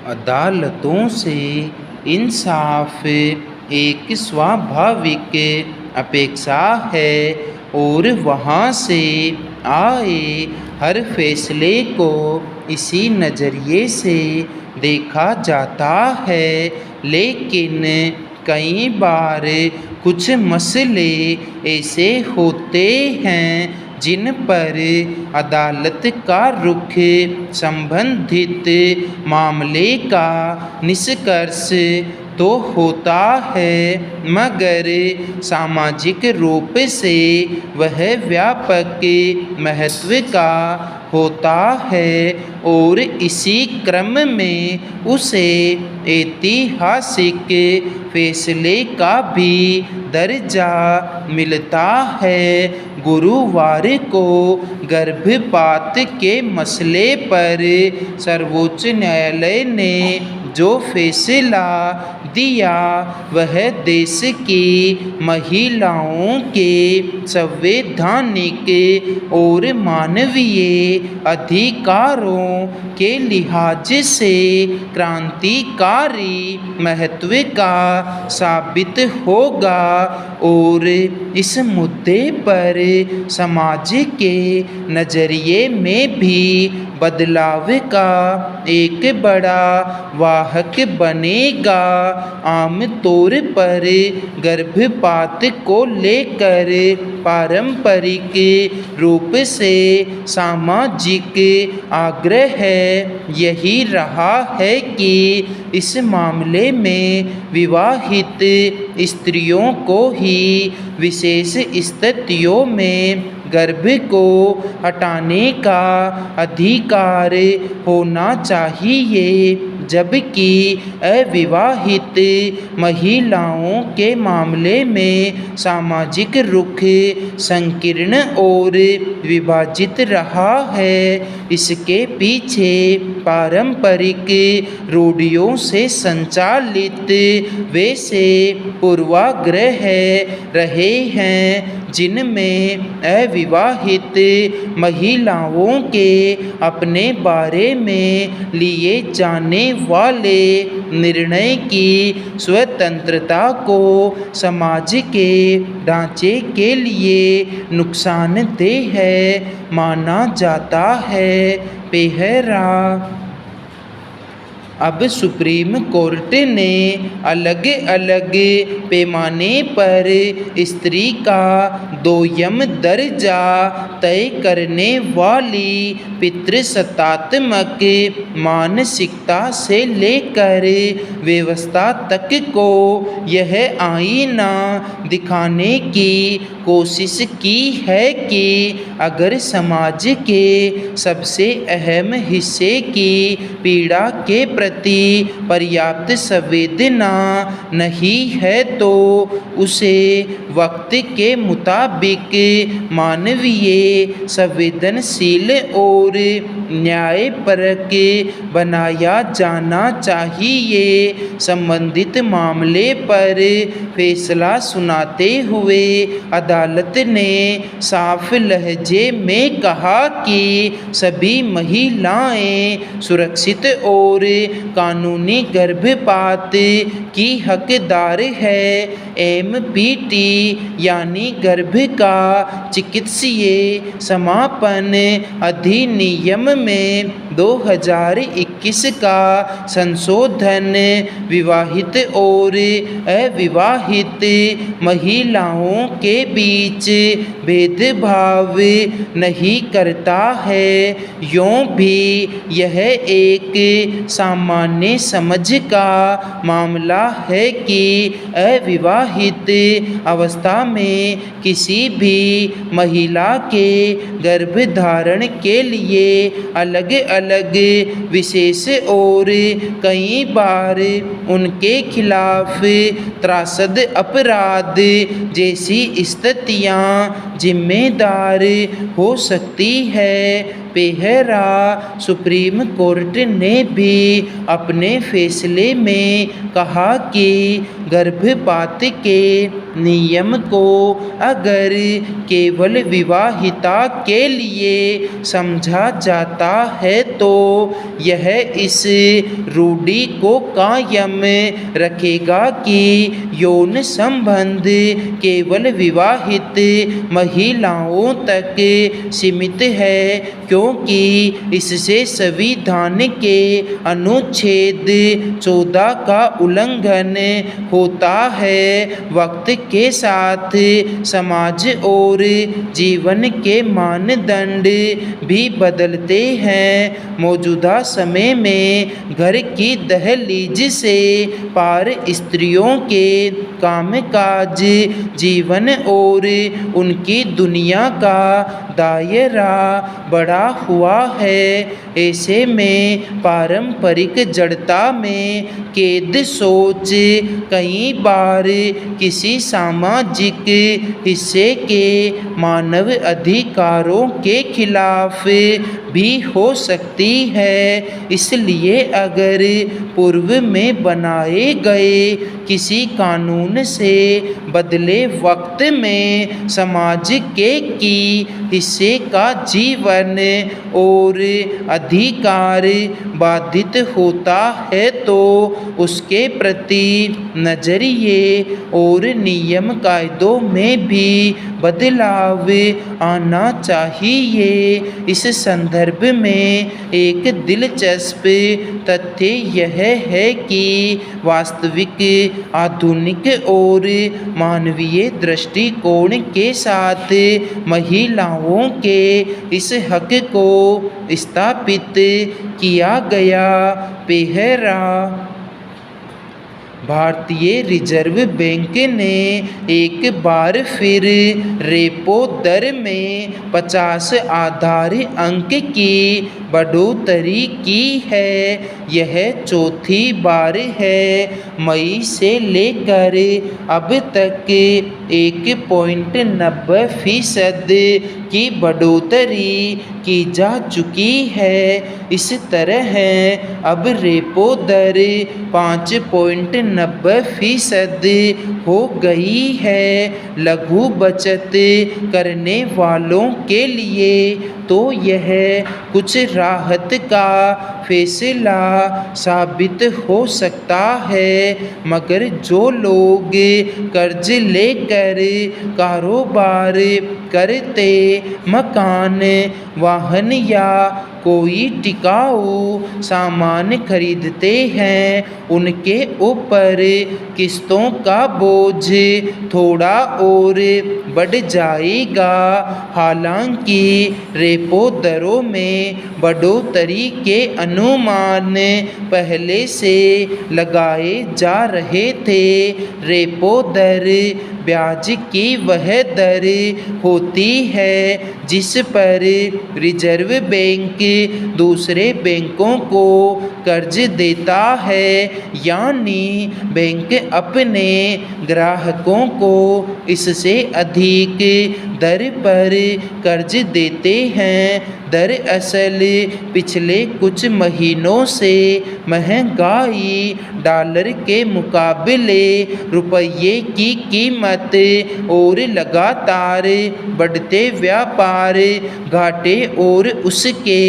अदालतों से इंसाफ एक स्वाभाविक अपेक्षा है और वहाँ से आए हर फैसले को इसी नज़रिए से देखा जाता है। लेकिन कई बार कुछ मसले ऐसे होते हैं जिन पर अदालत का रुख संबंधित मामले का निष्कर्ष तो होता है, मगर सामाजिक रूप से वह व्यापक महत्व का होता है और इसी क्रम में उसे ऐतिहासिक फैसले का भी दर्जा मिलता है। गुरुवार को गर्भपात के मसले पर सर्वोच्च न्यायालय ने जो फैसला दिया वह देश की महिलाओं के संवैधानिक और मानवीय अधिकारों के लिहाज से क्रांतिकारी महत्व का साबित होगा और इस मुद्दे पर समाज के नज़रिए में भी बदलाव का एक बड़ा वाहक बनेगा। आम तौर पर गर्भपात को लेकर पारंपरिक रूप से सामाजिक आग्रह यही रहा है कि इस मामले में विवाहित स्त्रियों को ही विशेष स्थितियों में गर्भ को हटाने का अधिकार होना चाहिए, जबकि अविवाहित महिलाओं के मामले में सामाजिक रुख संकीर्ण और विभाजित रहा है। इसके पीछे पारंपरिक रूढ़ियों से संचालित वैसे पूर्वाग्रह रहे हैं जिनमें अविवाहित महिलाओं के अपने बारे में लिए जाने वाले निर्णय की स्वतंत्रता को समाज के ढांचे के लिए नुकसानदेह माना जाता है। पेहरा अब सुप्रीम कोर्ट ने अलग अलग पैमाने पर स्त्री का दोयम दर्जा तय करने वाली पितृसत्तात्मक मानसिकता से लेकर व्यवस्था तक को यह आईना दिखाने की कोशिश की है कि अगर समाज के सबसे अहम हिस्से की पीड़ा के प्रति पर्याप्त संवेदना नहीं है तो उसे वक्त के मुताबिक मानवीय, संवेदनशील और न्यायपरक बनाया जाना चाहिए। संबंधित मामले पर फैसला सुनाते हुए अदालत ने साफ लहजे में कहा कि सभी महिलाएं सुरक्षित और कानूनी गर्भपात की हकदार है। MPT यानी गर्भ का चिकित्सीय समापन अधिनियम में 2021 का संशोधन विवाहित और अविवाहित महिलाओं के बीच भेदभाव नहीं करता है। यूँ भी यह एक सामान्य समझ का मामला है कि अविवाहित अवस्था में किसी भी महिला के गर्भधारण के लिए अलग अलग विशेष और कई बार उनके खिलाफ त्रासद अपराध जैसी स्थितियां जिम्मेदार हो सकती है। पेहरा। सुप्रीम कोर्ट ने भी अपने फैसले में कहा कि गर्भपात के नियम को अगर केवल विवाहिता के लिए समझा जाता है तो यह इस रूढ़ि को कायम रखेगा कि यौन संबंध केवल विवाहित महिलाओं तक सीमित है, क्योंकि इससे संविधान के अनुच्छेद 14 का उल्लंघन होता है। वक्त के साथ समाज और जीवन के मानदंड भी बदलते हैं। मौजूदा समय में घर की दहलीज से पार स्त्रियों के कामकाज, जीवन और उनकी दुनिया का दायरा बढ़ा हुआ है। ऐसे में पारंपरिक जड़ता में कैद सोच कई बार किसी सामाजिक हिस्से के मानव अधिकारों के खिलाफ भी हो सकती है। इसलिए अगर पूर्व में बनाए गए किसी कानून से बदले वक्त में समाज के की हिस्से का जीवन और अधिकार बाधित होता है तो उसके प्रति नजरिए और नियम कायदों में भी बदलाव आना चाहिए। इस संदर्भ में एक दिलचस्प तथ्य यह है कि वास्तविक आधुनिक और मानवीय दृष्टिकोण के साथ महिलाओं के इस हक को स्थापित किया गया। पेहरा। भारतीय रिजर्व बैंक ने एक बार फिर रेपो दर में 50 आधार अंक की बढ़ोतरी की है। यह चौथी बार है। मई से लेकर अब तक 1.90% की बढ़ोतरी की जा चुकी है। इस तरह अब रेपो दर 5.90% हो गई है। लघु बचत करने वालों के लिए तो यह कुछ राहत का फैसला साबित हो सकता है, मगर जो लोग कर्ज लेकर कारोबार करते, मकान, वाहन या कोई टिकाऊ सामान खरीदते हैं, उनके ऊपर किस्तों का बोझ थोड़ा और बढ़ जाएगा। हालांकि रेपो दरों में बढ़ोतरी के अनुमान पहले से लगाए जा रहे थे। रेपो दर ब्याज की वह दर होती है जिस पर रिजर्व बैंक दूसरे बैंकों को कर्ज देता है, यानी बैंक अपने ग्राहकों को इससे अधिक दर पर कर्ज देते हैं। दरअसल पिछले कुछ महीनों से महंगाई डॉलर के मुकाबले रुपये की कीमत और लगातार बढ़ते व्यापार घाटे और उसके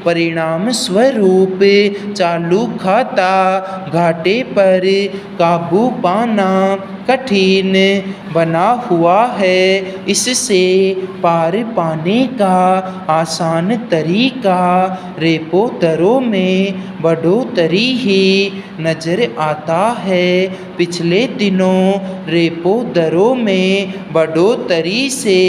परिणाम स्वरूप चालू खाता घाटे पर काबू पाना कठिन बना हुआ है। इससे पार पाने का आसान तरीका रेपो दरों में बढ़ोतरी ही नज़र आता है। पिछले दिनों रेपो दरों में बढ़ोतरी से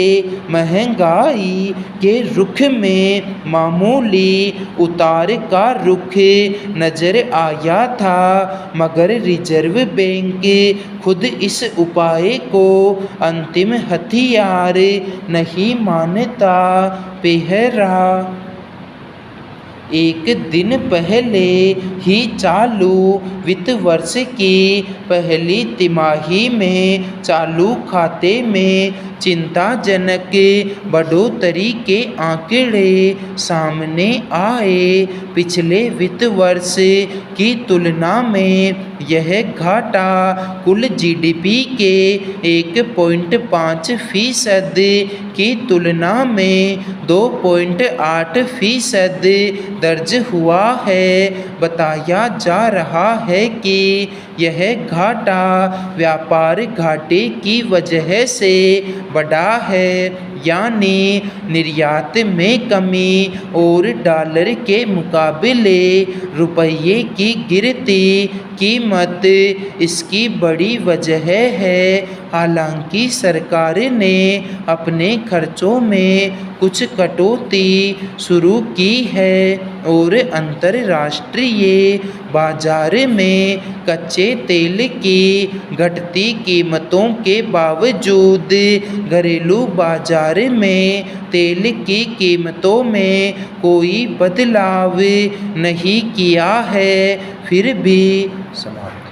महंगाई के रुख में मामूली उतार का रुख नज़र आया था, मगर रिजर्व बैंक खुद इस उपाय को अंतिम हथियार नहीं मानता। पेहरा। एक दिन पहले ही चालू वित्त वर्ष की पहली तिमाही में चालू खाते में चिंताजनक बढ़ोतरी के आंकड़े सामने आए। पिछले वित्त वर्ष की तुलना में यह घाटा कुल जीडीपी के 1.5% की तुलना में 2.8% दर्ज हुआ है। बताया जा रहा है कि यह घाटा व्यापार घाटे की वजह से बढ़ा है, यानी निर्यात में कमी और डॉलर के मुकाबले रुपये की गिरती कीमत इसकी बड़ी वजह है। हालांकि सरकार ने अपने खर्चों में कुछ कटौती शुरू की है और अंतर्राष्ट्रीय बाजार में कच्चे तेल की घटती कीमतों के बावजूद घरेलू बाजार में तेल की कीमतों में कोई बदलाव नहीं किया है। फिर भी समाप्त।